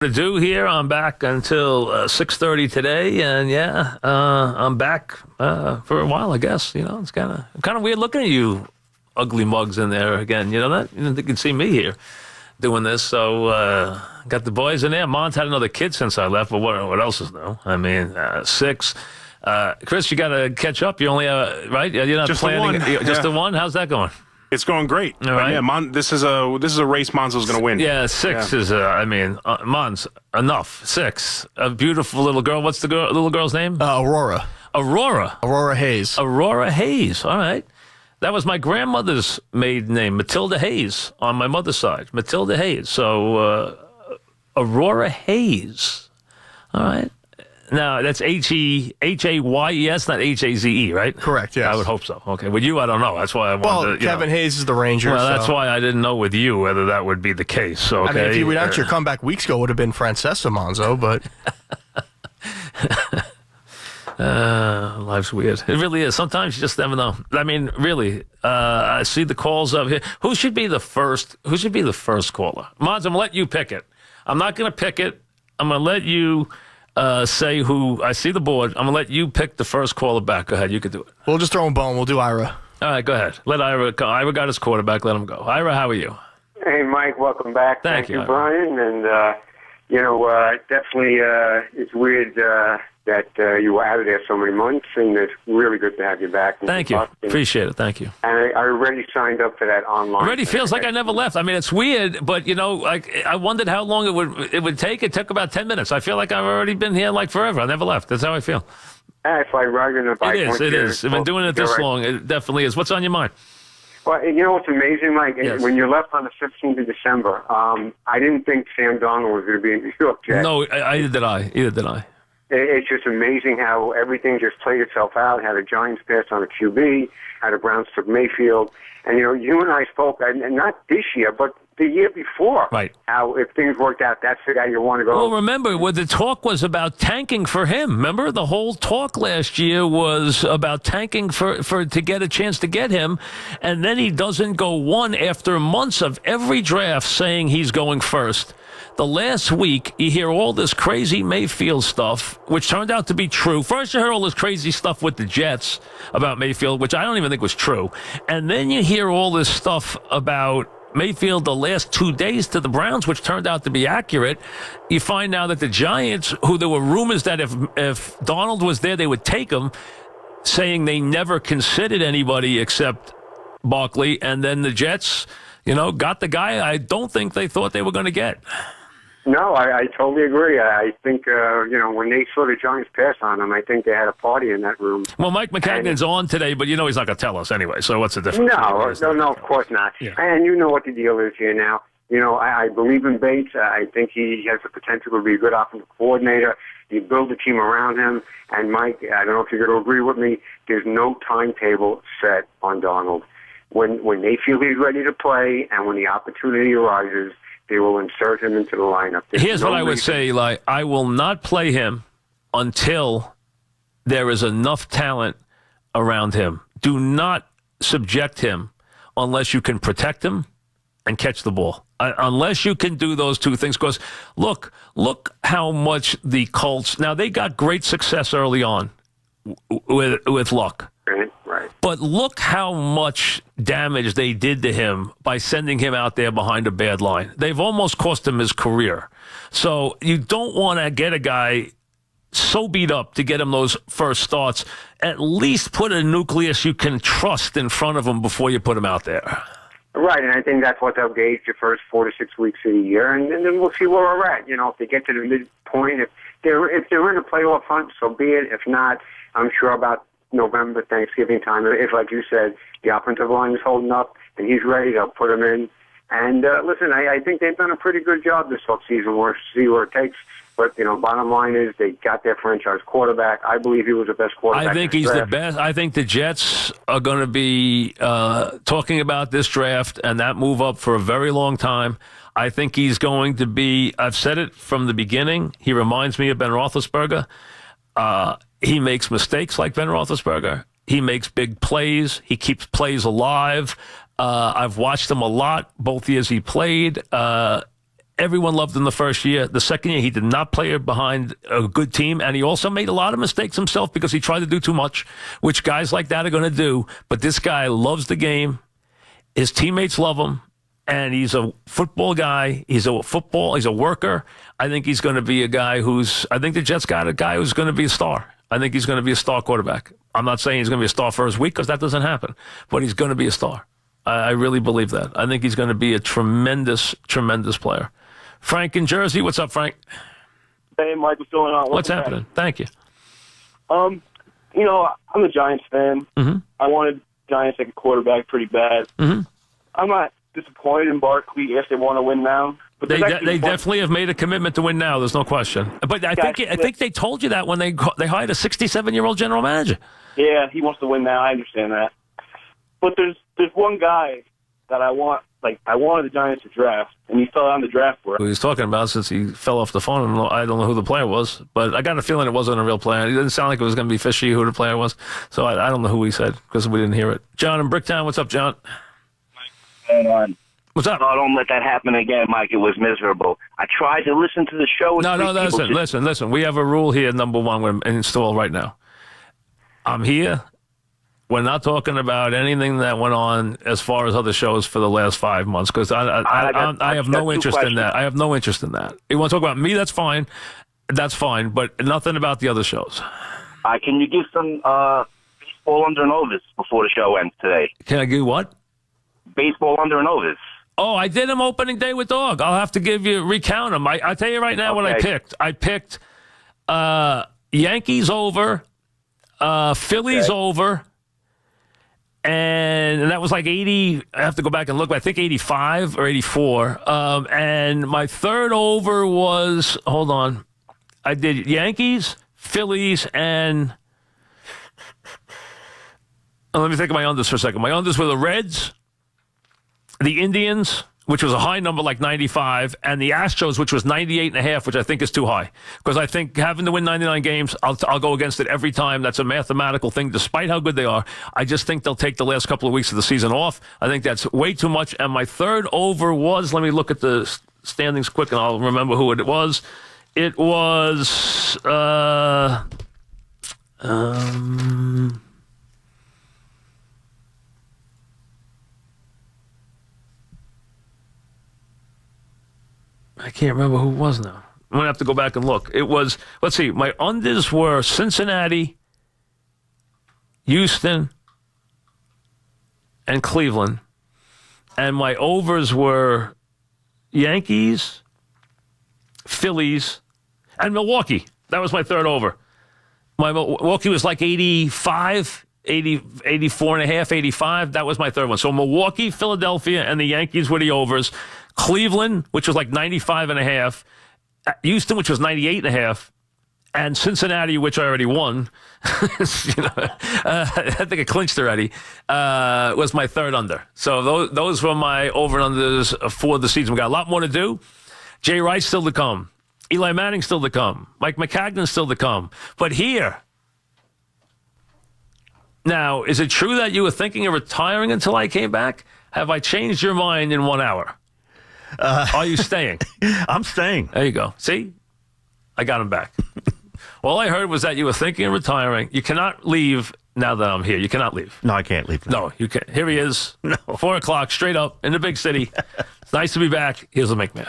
To do here. I'm back until 6:30 today, and I'm back for a while. I guess it's kind of weird looking at you, ugly mugs in there again. You know that you didn't think you'd see me here doing this. So got the boys in there. Mon's had another kid since I left, but what else is new? I mean, 6. Chris, you got to catch up. You only right? You're not just planning the one. just the one. How's that going? It's going great. All right. Yeah, this is a race Monzo's going to win. Yeah, 6 is. Mon's enough. 6. A beautiful little girl. What's the little girl's name? Aurora. Aurora Hayes. Aurora Hayes. All right. That was my grandmother's maiden name, Matilda Hayes, on my mother's side. Matilda Hayes. So Aurora Hayes. All right. Now, that's Hayes, not Haze, right? Correct, yes. I would hope so. Okay. With you, I don't know. That's why I wanted to, Kevin Hayes is the Ranger. Well, that's why I didn't know with you whether that would be the case. Okay. I mean, if you would actually come back weeks ago, it would have been Francesa Monzo, but... Life's weird. It really is. Sometimes you just never know. I mean, really, I see the calls up here. Who should be the first caller? Mons, I'm going to let you pick it. I'm not going to pick it. I'm going to let you... say who. I see the board. I'm going to let you pick the first caller back. Go ahead. You can do it. We'll just throw him bone. We'll do Ira. All right, go ahead. Let Ira go. Ira got his quarterback. Let him go. Ira, how are you? Hey, Mike. Welcome back. Thank you, Brian. And, definitely it's weird that you were out of there so many months, and it's really good to have you back. Thank you. Appreciate it. Thank you. And I already signed up for that online. Already feels like I never left. I mean, it's weird, but, I wondered how long it would take. It took about 10 minutes. I feel like I've already been here like forever. I never left. That's how I feel. It's like riding a bike. It is. I've been doing it this long. It definitely is. What's on your mind? Well, what's amazing, Mike? Yes. When you left on the 15th of December, I didn't think Sam Darnold was going to be in New York Jets. No, either did I. It's just amazing how everything just played itself out. How the Giants passed on a QB, how the Browns took Mayfield. And, you and I spoke, and not this year, but the year before. Right. How if things worked out, that's the guy you want to go. Well, remember, the talk was about tanking for him. Remember, the whole talk last year was about tanking for to get a chance to get him. And then he doesn't go one after months of every draft saying he's going first. The last week, you hear all this crazy Mayfield stuff, which turned out to be true. First, you heard all this crazy stuff with the Jets about Mayfield, which I don't even think was true. And then you hear all this stuff about Mayfield the last 2 days to the Browns, which turned out to be accurate. You find now that the Giants, who there were rumors that if Darnold was there, they would take him, saying they never considered anybody except Barkley. And then the Jets, got the guy I don't think they thought they were going to get. No, I totally agree. I think, when they saw the Giants pass on him, I think they had a party in that room. Well, Mike McCagnon's on today, but he's not going to tell us anyway, so what's the difference? No, of course not. Yeah. And you know what the deal is here now. I believe in Bates. I think he has the potential to be a good offensive coordinator. You build a team around him. And, Mike, I don't know if you're going to agree with me, there's no timetable set on Darnold. When they feel he's ready to play and when the opportunity arises, they will insert him into the lineup. Here's what I would say, Eli. I will not play him until there is enough talent around him. Do not subject him unless you can protect him and catch the ball. Unless you can do those two things. Because look how much the Colts, now they got great success early on with Luck. Right. But look how much damage they did to him by sending him out there behind a bad line. They've almost cost him his career. So you don't want to get a guy so beat up to get him those first starts. At least put a nucleus you can trust in front of him before you put him out there. Right, and I think that's what they'll gauge the first 4 to 6 weeks of the year, and then we'll see where we're at. If they get to the midpoint, if they're in a playoff hunt, so be it. If not, I'm sure about November, Thanksgiving time, if, like you said, the offensive line is holding up and he's ready, they'll put him in. And listen, I think they've done a pretty good job this offseason. We'll see where it takes. But, bottom line is they got their franchise quarterback. I believe he was the best quarterback. I think he's the best. I think the Jets are going to be talking about this draft and that move up for a very long time. I think he's going to be, I've said it from the beginning, he reminds me of Ben Roethlisberger. He makes mistakes like Ben Roethlisberger. He makes big plays. He keeps plays alive. I've watched him a lot, both years he played. Everyone loved him the first year. The second year, he did not play behind a good team, and he also made a lot of mistakes himself because he tried to do too much, which guys like that are going to do. But this guy loves the game. His teammates love him, and he's a football guy. He's a worker. I think he's going to be a guy I think the Jets got a guy who's going to be a star. I think he's going to be a star quarterback. I'm not saying he's going to be a star first week because that doesn't happen, but he's going to be a star. I really believe that. I think he's going to be a tremendous, tremendous player. Frank in Jersey. What's up, Frank? Hey, Mike. What's going on? What's happening? Thank you. I'm a Giants fan. Mm-hmm. I wanted Giants to take a quarterback pretty bad. Mm-hmm. I'm not disappointed in Barkley if they want to win now. But they definitely have made a commitment to win now. There's no question. But I think they told you that when they hired a 67-year-old general manager. Yeah, he wants to win now. I understand that. But there's one guy that I wanted the Giants to draft, and he fell on the draft board. Who he's talking about since he fell off the phone. I don't know who the player was, but I got a feeling it wasn't a real player. It didn't sound like it was going to be fishy who the player was. So I don't know who he said because we didn't hear it. John in Bricktown. What's up, John? What's up? No, don't let that happen again, Mike. It was miserable. I tried to listen to the show. Listen. We have a rule here, number one, we're installed right now. I'm here. We're not talking about anything that went on as far as other shows for the last 5 months because I have no interest in that. I have no interest in that. You want to talk about me? That's fine. That's fine, but nothing about the other shows. Can you give some baseball under and overs before the show ends today? Can I give what? Baseball under and overs. Oh, I did them opening day with Dog. I'll have to recount them. I'll tell you right now what I picked. I picked Yankees over, Phillies over, and that was like 80. I have to go back and look, but I think 85 or 84. And my third over was, hold on, I did Yankees, Phillies, and let me think of my unders for a second. My unders were the Reds, the Indians, which was a high number like 95, and the Astros, which was 98.5, which I think is too high. Because I think having to win 99 games, I'll go against it every time. That's a mathematical thing, despite how good they are. I just think they'll take the last couple of weeks of the season off. I think that's way too much. And my third over was, let me look at the standings quick, and I'll remember who it was. It was... I can't remember who it was now. I'm going to have to go back and look. It was, let's see, my unders were Cincinnati, Houston, and Cleveland. And my overs were Yankees, Phillies, and Milwaukee. That was my third over. My Milwaukee was like 85, 84 and a half, 85. That was my third one. So Milwaukee, Philadelphia, and the Yankees were the overs. Cleveland, which was like 95 and a half. Houston, which was 98 and a half. And Cincinnati, which I already won. I think I clinched already. Was my third under. So those were my over and unders for the season. We got a lot more to do. Jay Rice still to come. Eli Manning still to come. Mike McCagnon still to come. But here. Now, is it true that you were thinking of retiring until I came back? Have I changed your mind in 1 hour? Are you staying? I'm staying. There you go. See? I got him back. All I heard was that you were thinking of retiring. You cannot leave now that I'm here. You cannot leave. No, I can't leave. No, you can't. Here he is. No. 4 o'clock, straight up in the big city. It's nice to be back. Here's the McMahon.